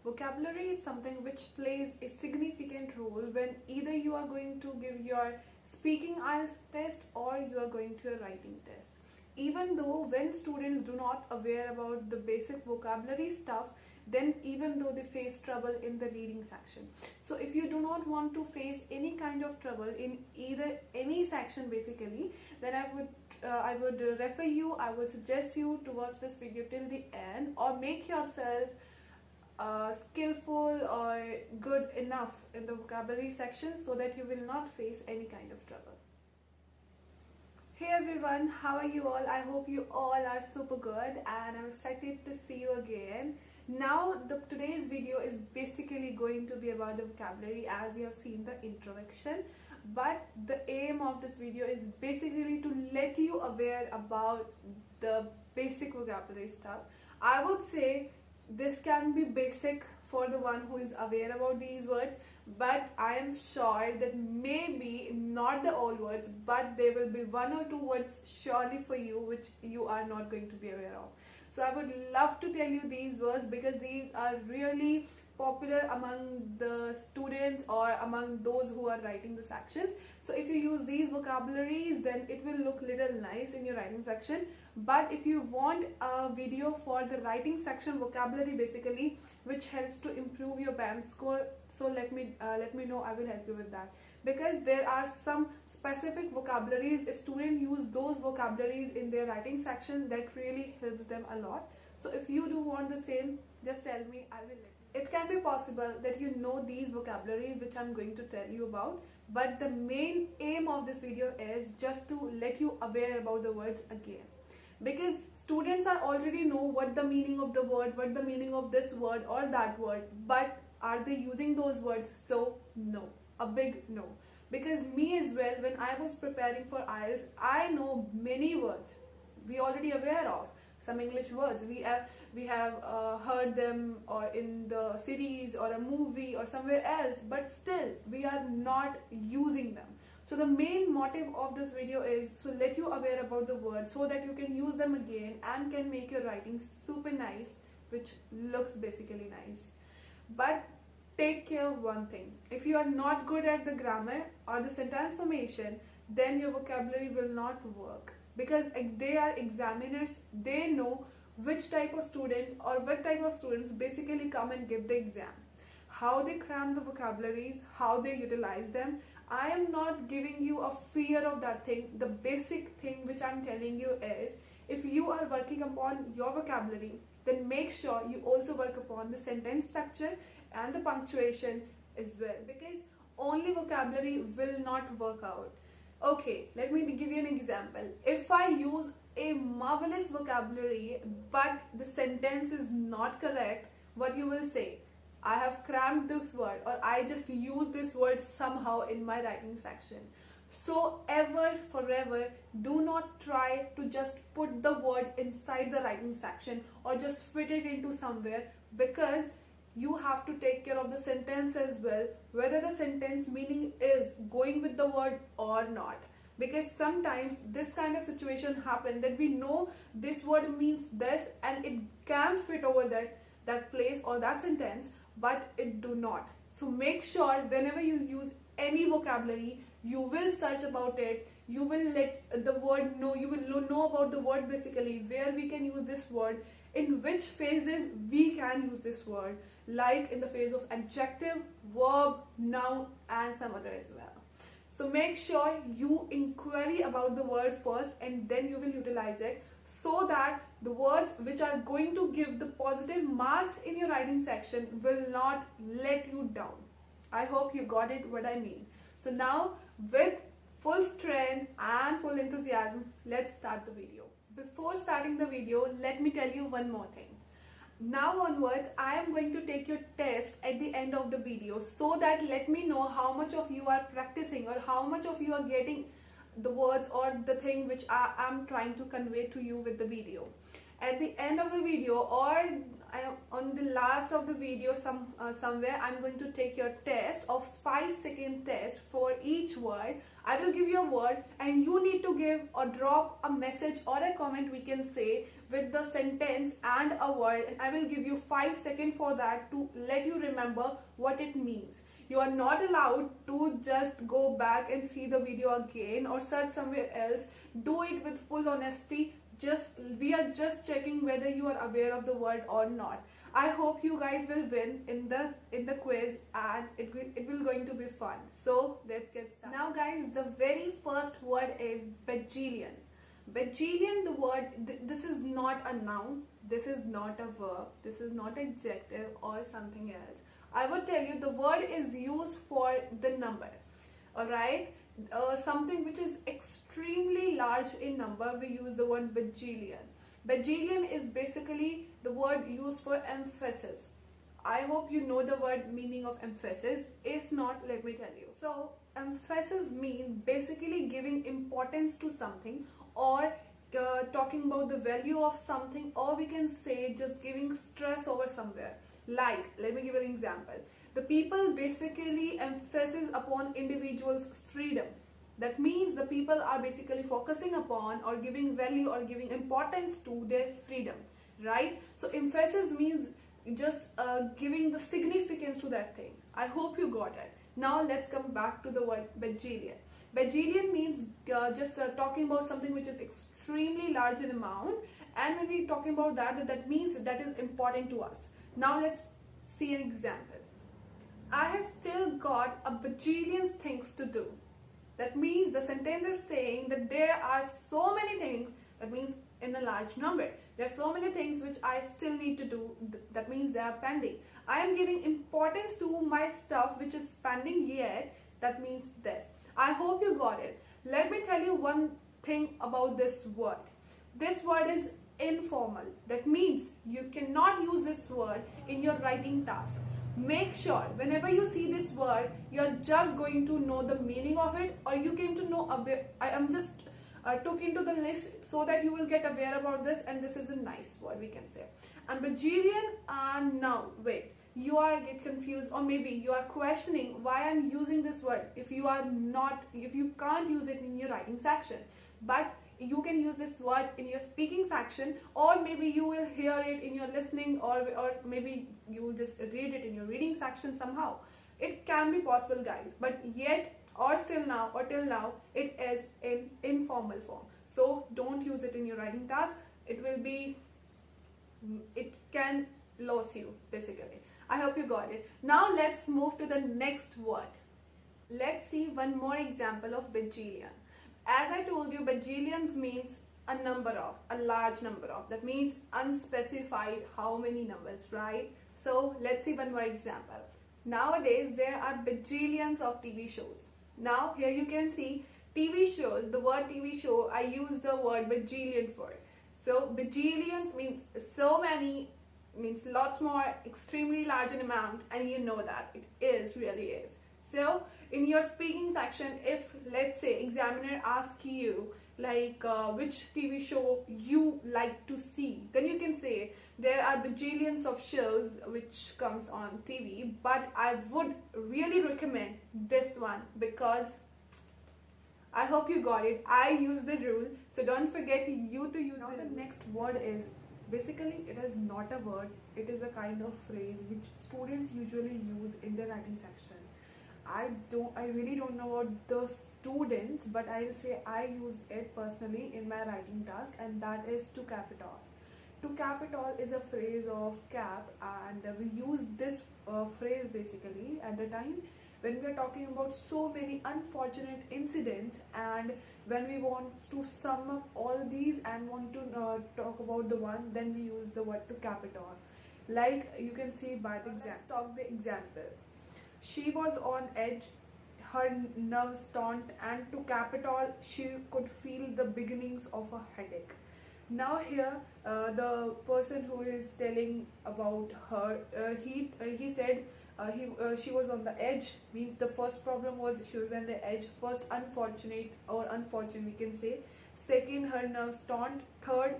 Vocabulary is something which plays a significant role when either you are going to give your speaking IELTS test or you are going to a writing test. Even though when students do not aware about the basic vocabulary stuff, then even though they face trouble in the reading section. So if you do not want to face any kind of trouble in either any section basically, then I would refer you, I would suggest you to watch this video till the end, or make yourself skillful or good enough in the vocabulary section so that you will not face any kind of trouble. Hey everyone, how are you all? I hope you all are super good and I'm excited to see you again. Now today's video is basically going to be about the vocabulary, as you have seen the introduction, but the aim of this video is basically to let you aware about the basic vocabulary stuff. I would say this can be basic for the one who is aware about these words, but I am sure that maybe not the all words, but there will be one or two words surely for you which you are not going to be aware of. So I would love to tell you these words because these are really popular among the students or among those who are writing the sections. So if you use these vocabularies, then it will look little nice in your writing section. But if you want a video for the writing section vocabulary basically, which helps to improve your BAM score, so let me know, I will help you with that. Because there are some specific vocabularies, if students use those vocabularies in their writing section, that really helps them a lot. So if you do want the same, just tell me, I will let you. It can be possible that you know these vocabularies which I'm going to tell you about, but the main aim of this video is just to let you aware about the words again. Because students are already know what the meaning of the word, what the meaning of this word or that word, but are they using those words? So no, a big no. Because me as well, when I was preparing for IELTS, I know many words we already aware of. Some English words we have heard them or in the series or a movie or somewhere else, but still we are not using them. So the main motive of this video is to let you aware about the words so that you can use them again and can make your writing super nice, which looks basically nice. But take care of one thing: if you are not good at the grammar or the sentence formation, then your vocabulary will not work. Because they are examiners, they know which type of students or what type of students basically come and give the exam, how they cram the vocabularies, how they utilize them. I am not giving you a fear of that thing. The basic thing which I'm telling you is, if you are working upon your vocabulary, then make sure you also work upon the sentence structure and the punctuation as well, because only vocabulary will not work out. Okay, let me give you an example. If I use a marvelous vocabulary but the sentence is not correct, what you will say? I have crammed this word, or I just used this word somehow in my writing section. So ever, forever, do not try to just put the word inside the writing section or just fit it into somewhere, because you have to take care of the sentence as well, whether the sentence meaning is going with the word or not. Because sometimes this kind of situation happen that we know this word means this and it can fit over that place or that sentence, but it do not. So make sure whenever you use any vocabulary, you will search about it, you will let the word know, you will know about the word basically, where we can use this word, in which phases we can use this word, like in the phase of adjective, verb, noun and some other as well. So make sure you inquire about the word first and then you will utilize it, so that the words which are going to give the positive marks in your writing section will not let you down. I hope you got it what I mean. So now, with full strength and full enthusiasm, let's start the video. Before starting the video, let me tell you one more thing. Now onwards, I am going to take your test at the end of the video, so that let me know how much of you are practicing or how much of you are getting the words or the thing which I am trying to convey to you with the video. At the end of the video, or on the last of the video somewhere I'm going to take your test of 5-second test for each word. I will give you a word and you need to give or drop a message or a comment, we can say, with the sentence and a word, and I will give you 5 seconds for that to let you remember what it means. You are not allowed to just go back and see the video again or search somewhere else. Do it with full honesty. We are just checking whether you are aware of the word or not. I hope you guys will win in the quiz, and it will going to be fun. So let's get started. Now guys, the very first word is bajillion. Bajillion, the word, this is not a noun, this is not a verb, this is not adjective or something else. I would tell you the word is used for the number. Alright, something which is extremely large in number, we use the word bajillion. Bajillion is basically the word used for emphasis. I hope you know the word meaning of emphasis. If not, let me tell you. So emphasis means basically giving importance to something, or talking about the value of something, or we can say just giving stress over somewhere. Like, let me give an example. The people basically emphasis upon individuals' freedom. That means the people are basically focusing upon or giving value or giving importance to their freedom, right? So emphasis means just giving the significance to that thing. I hope you got it. Now let's come back to the word bajillion. Bajillion means just talking about something which is extremely large in amount, and when we're talking about that means that is important to us. Now let's see an example. I have still got a bajillion things to do. That means the sentence is saying that there are so many things, that means in a large number. There are so many things which I still need to do, that means they are pending. I am giving importance to my stuff which is pending yet, that means this. I hope you got it. Let me tell you one thing about this word. This word is informal. That means you cannot use this word in your writing task. Make sure whenever you see this word, you're just going to know the meaning of it, or you came to know a bit. I am just took into the list so that you will get aware about this, and this is a nice word, we can say. And bajillion, and now wait, you are get confused, or maybe you are questioning why I'm using this word if you can't use it in your writing section. But you can use this word in your speaking section, or maybe you will hear it in your listening, or maybe you will just read it in your reading section somehow. It can be possible guys, but yet or still now or till now it is in informal form. So don't use it in your writing task. It can lose you basically. I hope you got it. Now let's move to the next word. Let's see one more example of bajillion. As I told you, bajillions means a number of, a large number of. That means unspecified how many numbers, right? So let's see one more example. Nowadays there are bajillions of TV shows. Now here you can see TV shows. The word TV show, I use the word bajillion for. So bajillions means so many, means lots more, extremely large in amount, and you know that it really is. So in your speaking section, if let's say examiner asks you like which TV show you like to see, then you can say there are bajillions of shows which comes on TV, but I would really recommend this one because I hope you got it. I use the rule, so don't forget you to use it. Now the next word is, basically it is not a word, it is a kind of phrase which students usually use in their writing section. I really don't know about the students, but I'll say I used it personally in my writing task, and that is to cap it all. To cap it all is a phrase of cap, and we use this phrase basically at the time when we are talking about so many unfortunate incidents, and when we want to sum up all these and want to talk about the one, then we use the word to cap it all. Like you can see by the example. Let's talk the example. She was on edge, her nerves taut, and to cap it all, she could feel the beginnings of a headache. Now here, the person who is telling about her, he said she was on the edge, means the first problem was she was on the edge. First, unfortunate we can say. Second, her nerves taut. Third,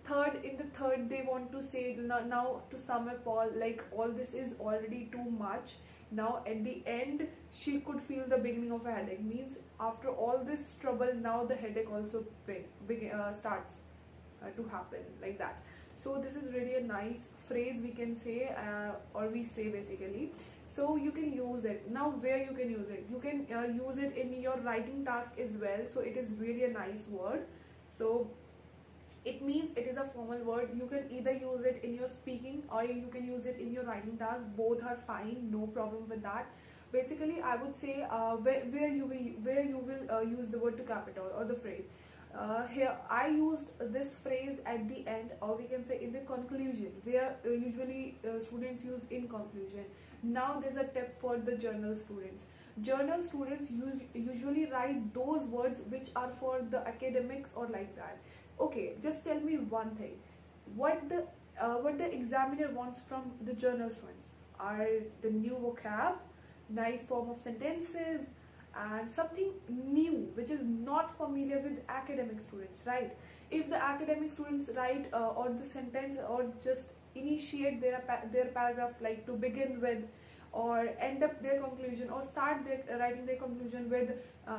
In the third they want to say, now to sum up all, like all this is already too much. Now at the end she could feel the beginning of a headache, means after all this trouble now the headache also starts to happen, like that. So this is really a nice phrase we can say, or we say basically. So you can use it. Now where you can use it, you can use it in your writing task as well. So it is really a nice word. So it means it is a formal word. You can either use it in your speaking or you can use it in your writing task. Both are fine, no problem with that. Basically I would say where you will use the word to capital or the phrase. Here I used this phrase at the end, or we can say in the conclusion, where usually students use in conclusion. Now there's a tip for the journal students. Journal students usually write those words which are for the academics or like that. Okay, just tell me one thing. What the examiner wants from the journal students are the new vocab, nice form of sentences, and something new which is not familiar with academic students, right? If the academic students write or the sentence or just initiate their paragraphs like to begin with, or end up their conclusion, or start writing their conclusion with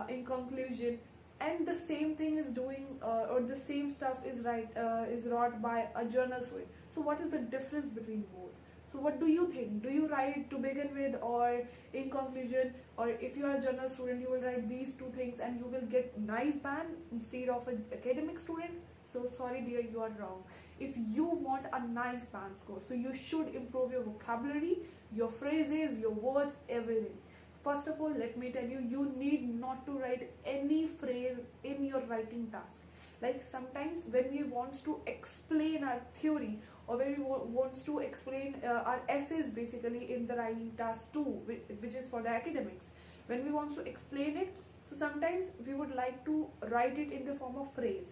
in conclusion, and the same thing is doing or the same stuff is wrought by a journal student. So what is the difference between both? So what do you think? Do you write to begin with or in conclusion? Or if you are a journal student, you will write these two things and you will get nice band instead of an academic student? So sorry dear, you are wrong. If you want a nice band score, so you should improve your vocabulary, your phrases, your words, everything. First of all, let me tell you, you need not to write any phrase in your writing task. Like sometimes when we want to explain our theory, or when we want to explain our essays basically in the writing task too, which is for the academics, when we want to explain it, so sometimes we would like to write it in the form of phrase,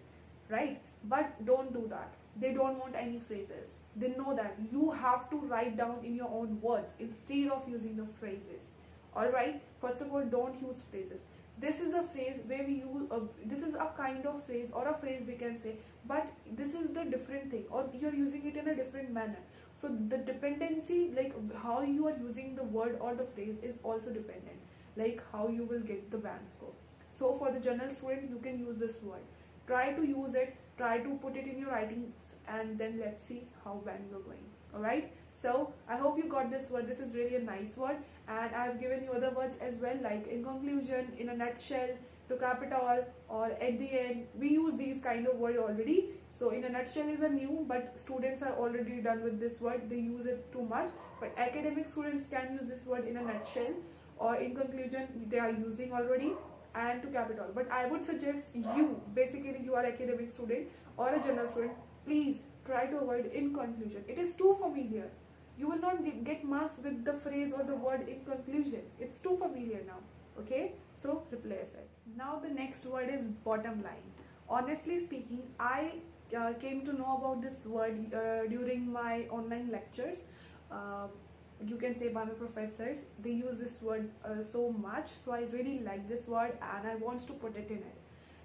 right? But don't do that. They don't want any phrases. They know that you have to write down in your own words instead of using the phrases. Alright, first of all, don't use phrases. This is a phrase where we use, this is a kind of phrase or a phrase we can say, but this is the different thing, or you're using it in a different manner. So the dependency, like how you are using the word or the phrase is also dependent, like how you will get the band score. So for the general student, you can use this word. Try to use it, try to put it in your writings, and then let's see how band you're going. Alright, so I hope you got this word. This is really a nice word, and I have given you other words as well, like in conclusion, in a nutshell, to cap it all, or at the end. We use these kind of words already. So in a nutshell is a new, but students are already done with this word. They use it too much, but academic students can use this word in a nutshell, or in conclusion they are using already, and to cap it all. But I would suggest you, basically you are academic student or a general student, please try to avoid in conclusion. It is too familiar. You will not get marks with the phrase or the word in conclusion. It's too familiar now. Okay, so replace it. Now the next word is bottom line. Honestly speaking, I came to know about this word during my online lectures. You can say by my professors. They use this word so much, so I really like this word and I want to put it in it.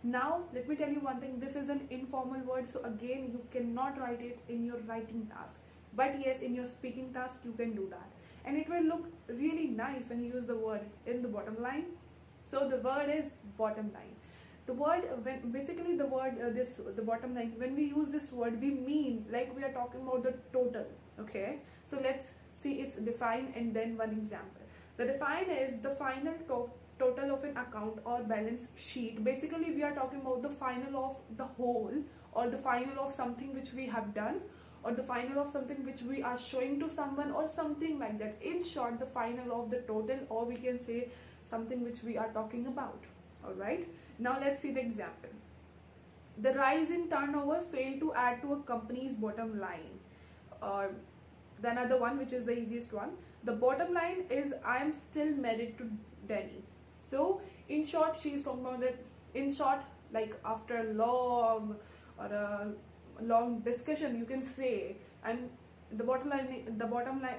Now let me tell you one thing, this is an informal word, so again you cannot write it in your writing task, but yes, in your speaking task you can do that, and it will look really nice when you use the word in the bottom line. So the word is bottom line. The word, when basically the word the bottom line, when we use this word, we mean like we are talking about the total. Okay, so let's see its define and then one example. The define is the final total of an account or balance sheet. Basically we are talking about the final of the whole, or the final of something which we have done, or the final of something which we are showing to someone, or something like that. In short, the final of the total, or we can say something which we are talking about. Alright, now let's see the example. The rise in turnover failed to add to a company's bottom line. The another one, which is the easiest one, the bottom line is I am still married to Danny. So in short, she is talking about that. In short, like after a long discussion, you can say, and the bottom line,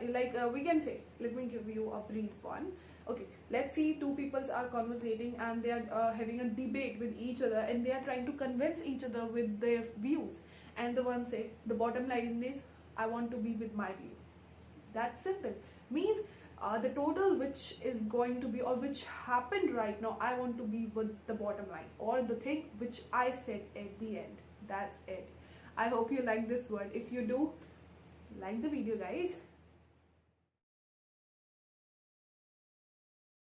like we can say, let me give you a brief one. Okay, let's see, two people are conversating and they are having a debate with each other, and they are trying to convince each other with their views. and the one say the bottom line is I want to be with my view. That's simple. Means the total which is going to be or which happened right now, I want to be with the bottom line or the thing which I said at the end. That's it. I hope you like this word. If you do, like the video guys.